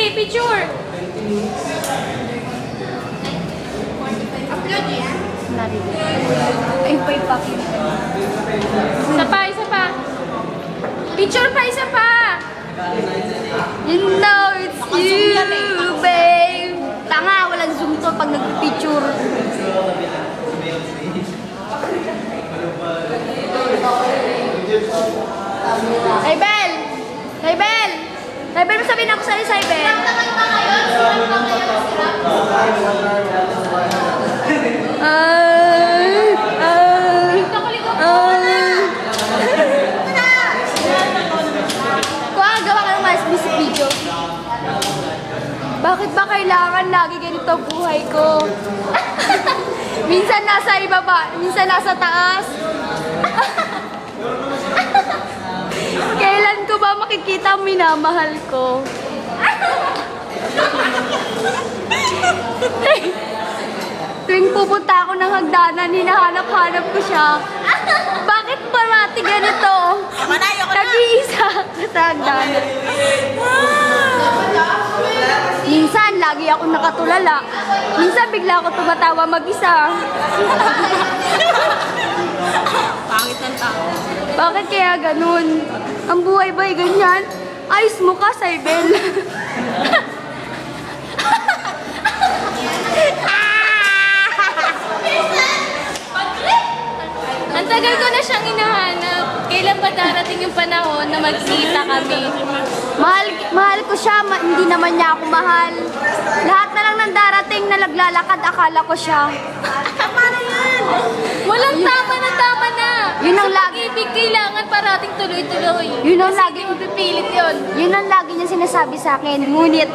Dali, picture. Upload yan. Ay, pa ipakita. Isa pa, isa pa. Picture pa, isa pa. You know it's you, babe. Tanga, walang zoom to pag nag-picture. Hey, Bel! Hey, Bel! Hey, Bel, sabihin ako sa'yo, Hey, Bel. Kuha, gawa ka ng mas music video. Bakit ba kailangan lagi ganito buhay ko? Minsan nasa ibaba, minsan nasa taas. Kailan ko ba makikita ang minamahal ko? Tuwing pupunta ako ng hagdanan, hinahanap-hanap ko siya. Bakit parati ganito? Nag-iisa sa hagdanan. Minsan, lagi ako nakatulala. Minsan, bigla ako tumatawa mag-isa. Pangit ng tao. Bakit kaya ganun? Ang buhay ba'y ganyan? Ayos mo ka, Saibel. Ang tagal ko na siyang hinahanap. Kailan ba darating yung panahon na magkita kami? Mahal ko siya, hindi naman niya ako mahal. Lahat na lang ng darating na naglalakad, akala ko siya. Tama na yan! Walang tama na! Yun ang Sa lagi. pag-ibig, kailangan parating tuloy-tuloy. Yun ang Kasi lagi. hindi mo pipilit yun. Yun ang lagi niya sinasabi sa akin. Ngunit,